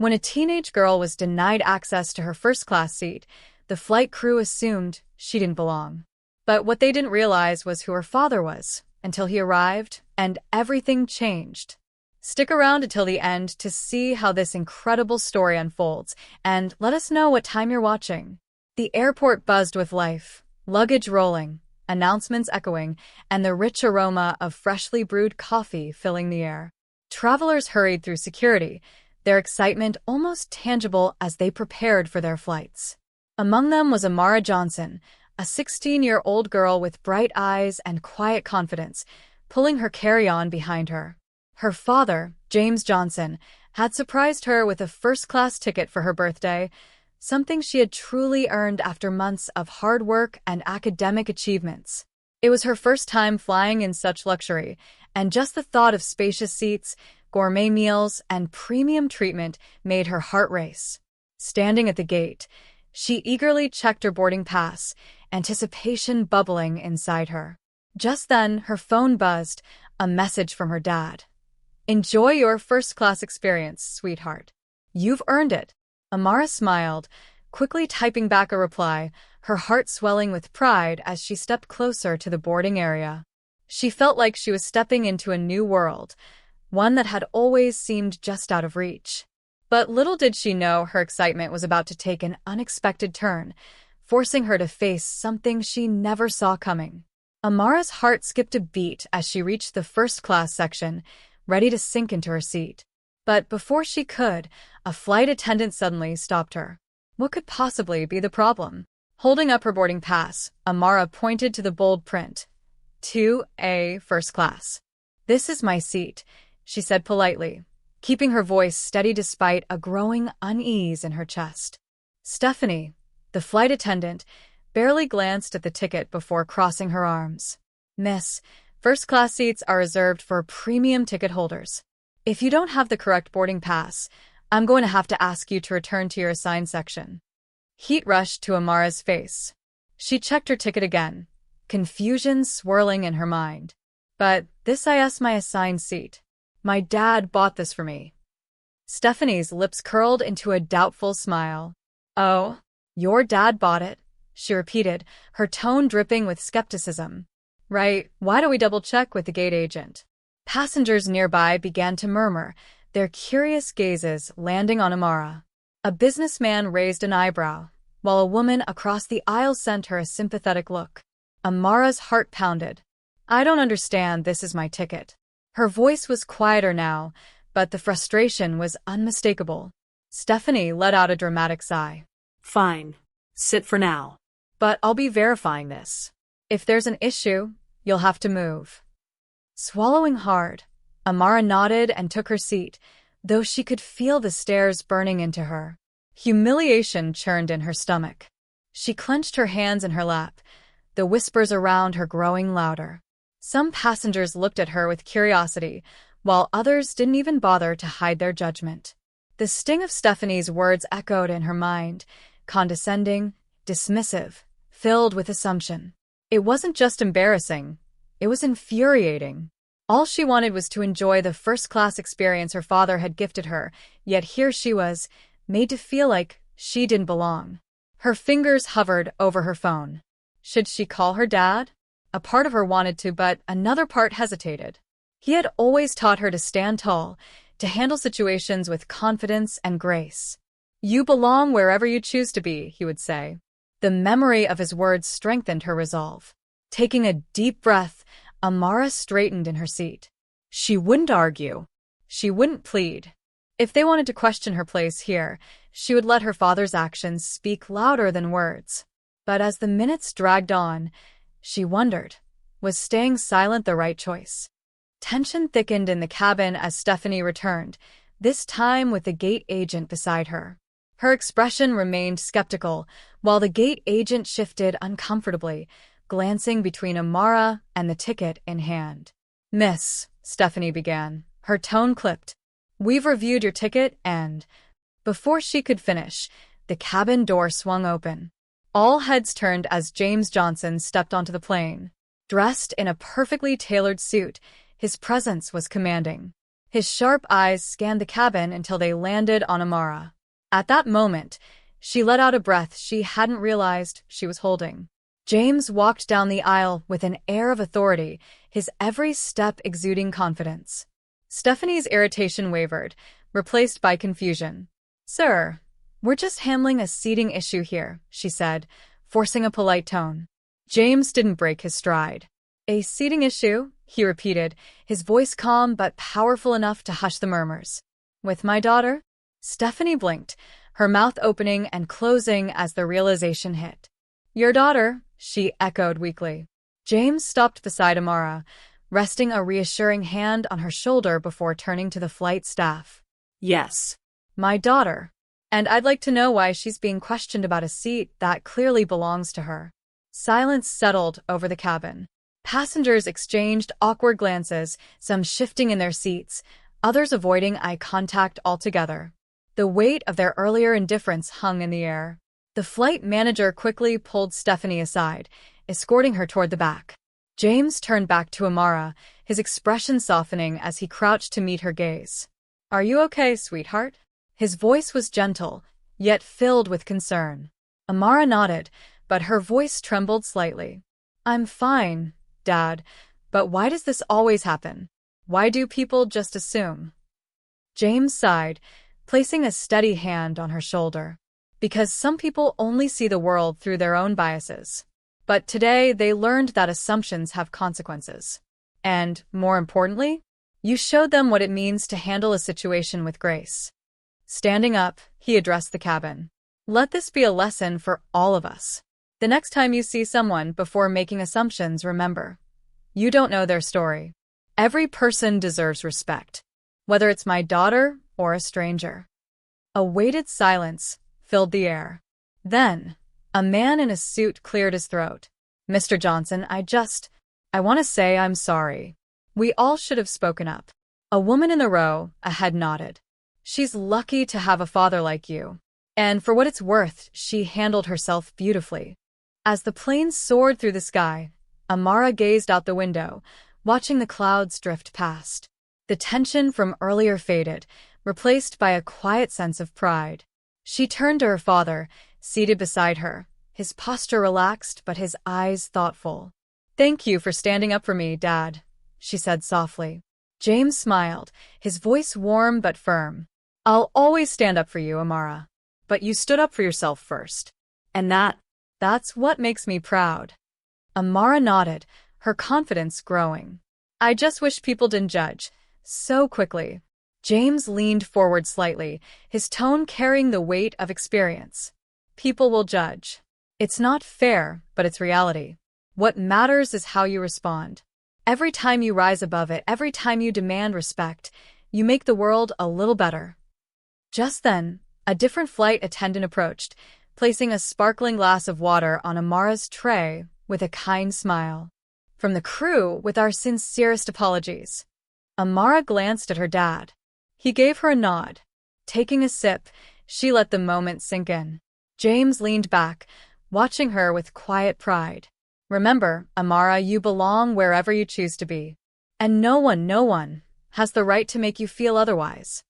When a teenage girl was denied access to her first-class seat, the flight crew assumed she didn't belong. But what they didn't realize was who her father was, until he arrived, and everything changed. Stick around until the end to see how this incredible story unfolds, and let us know what time you're watching. The airport buzzed with life, luggage rolling, announcements echoing, and the rich aroma of freshly brewed coffee filling the air. Travelers hurried through security, their excitement almost tangible as they prepared for their flights. Among them was Amara Johnson, a 16-year-old girl with bright eyes and quiet confidence, pulling her carry-on behind her. Her father, James Johnson, had surprised her with a first-class ticket for her birthday, something she had truly earned after months of hard work and academic achievements. It was her first time flying in such luxury, and just the thought of spacious seats, gourmet meals, and premium treatment made her heart race. Standing at the gate, she eagerly checked her boarding pass, anticipation bubbling inside her. Just then, her phone buzzed, a message from her dad. "Enjoy your first-class experience, sweetheart. You've earned it." Amara smiled, quickly typing back a reply, her heart swelling with pride as she stepped closer to the boarding area. She felt like she was stepping into a new world, one that had always seemed just out of reach. But little did she know her excitement was about to take an unexpected turn, forcing her to face something she never saw coming. Amara's heart skipped a beat as she reached the first-class section, ready to sink into her seat. But before she could, a flight attendant suddenly stopped her. What could possibly be the problem? Holding up her boarding pass, Amara pointed to the bold print. 2A First Class. "This is my seat," she said politely, keeping her voice steady despite a growing unease in her chest. Stephanie, the flight attendant, barely glanced at the ticket before crossing her arms. "Miss, first-class seats are reserved for premium ticket holders. If you don't have the correct boarding pass, I'm going to have to ask you to return to your assigned section." Heat rushed to Amara's face. She checked her ticket again, confusion swirling in her mind. "But this is my assigned seat. My dad bought this for me." Stephanie's lips curled into a doubtful smile. "Oh, your dad bought it?" she repeated, her tone dripping with skepticism. "Right, why don't we double-check with the gate agent?" Passengers nearby began to murmur, their curious gazes landing on Amara. A businessman raised an eyebrow, while a woman across the aisle sent her a sympathetic look. Amara's heart pounded. "I don't understand, this is my ticket." Her voice was quieter now, but the frustration was unmistakable. Stephanie let out a dramatic sigh. "Fine. Sit for now." "But I'll be verifying this. If there's an issue, you'll have to move." Swallowing hard, Amara nodded and took her seat, though she could feel the stares burning into her. Humiliation churned in her stomach. She clenched her hands in her lap, the whispers around her growing louder. Some passengers looked at her with curiosity, while others didn't even bother to hide their judgment. The sting of Stephanie's words echoed in her mind, condescending, dismissive, filled with assumption. It wasn't just embarrassing, it was infuriating. All she wanted was to enjoy the first-class experience her father had gifted her, yet here she was, made to feel like she didn't belong. Her fingers hovered over her phone. Should she call her dad? A part of her wanted to, but another part hesitated. He had always taught her to stand tall, to handle situations with confidence and grace. "You belong wherever you choose to be," he would say. The memory of his words strengthened her resolve. Taking a deep breath, Amara straightened in her seat. She wouldn't argue. She wouldn't plead. If they wanted to question her place here, she would let her father's actions speak louder than words. But as the minutes dragged on, she wondered, was staying silent the right choice? Tension thickened in the cabin as Stephanie returned, this time with the gate agent beside her. Her expression remained skeptical, while the gate agent shifted uncomfortably, glancing between Amara and the ticket in hand. "Miss," Stephanie began, her tone clipped. "We've reviewed your ticket and—" Before she could finish, the cabin door swung open. All heads turned as James Johnson stepped onto the plane. Dressed in a perfectly tailored suit, his presence was commanding. His sharp eyes scanned the cabin until they landed on Amara. At that moment, she let out a breath she hadn't realized she was holding. James walked down the aisle with an air of authority, his every step exuding confidence. Stephanie's irritation wavered, replaced by confusion. "Sir, we're just handling a seating issue here," she said, forcing a polite tone. James didn't break his stride. "A seating issue?" he repeated, his voice calm but powerful enough to hush the murmurs. "With my daughter?" Stephanie blinked, her mouth opening and closing as the realization hit. "Your daughter?" she echoed weakly. James stopped beside Amara, resting a reassuring hand on her shoulder before turning to the flight staff. Yes. "My daughter. And I'd like to know why she's being questioned about a seat that clearly belongs to her." Silence settled over the cabin. Passengers exchanged awkward glances, some shifting in their seats, others avoiding eye contact altogether. The weight of their earlier indifference hung in the air. The flight manager quickly pulled Stephanie aside, escorting her toward the back. James turned back to Amara, his expression softening as he crouched to meet her gaze. "Are you okay, sweetheart?" His voice was gentle, yet filled with concern. Amara nodded, but her voice trembled slightly. "I'm fine, Dad, but why does this always happen? Why do people just assume?" James sighed, placing a steady hand on her shoulder. "Because some people only see the world through their own biases. But today they learned that assumptions have consequences. And, more importantly, you showed them what it means to handle a situation with grace." Standing up, he addressed the cabin. "Let this be a lesson for all of us. The next time you see someone before making assumptions, remember, you don't know their story. Every person deserves respect, whether it's my daughter or a stranger." A weighted silence filled the air. Then, a man in a suit cleared his throat. "Mr. Johnson, I want to say I'm sorry. We all should have spoken up." A woman in the row ahead nodded. "She's lucky to have a father like you. And for what it's worth, she handled herself beautifully." As the plane soared through the sky, Amara gazed out the window, watching the clouds drift past. The tension from earlier faded, replaced by a quiet sense of pride. She turned to her father, seated beside her, his posture relaxed but his eyes thoughtful. "Thank you for standing up for me, Dad," she said softly. James smiled, his voice warm but firm. "I'll always stand up for you, Amara. But you stood up for yourself first. And that's what makes me proud." Amara nodded, her confidence growing. "I just wish people didn't judge so quickly." James leaned forward slightly, his tone carrying the weight of experience. "People will judge. It's not fair, but it's reality. What matters is how you respond. Every time you rise above it, every time you demand respect, you make the world a little better." Just then, a different flight attendant approached, placing a sparkling glass of water on Amara's tray with a kind smile. "From the crew, with our sincerest apologies." Amara glanced at her dad. He gave her a nod. Taking a sip, she let the moment sink in. James leaned back, watching her with quiet pride. "Remember, Amara, you belong wherever you choose to be. And no one has the right to make you feel otherwise."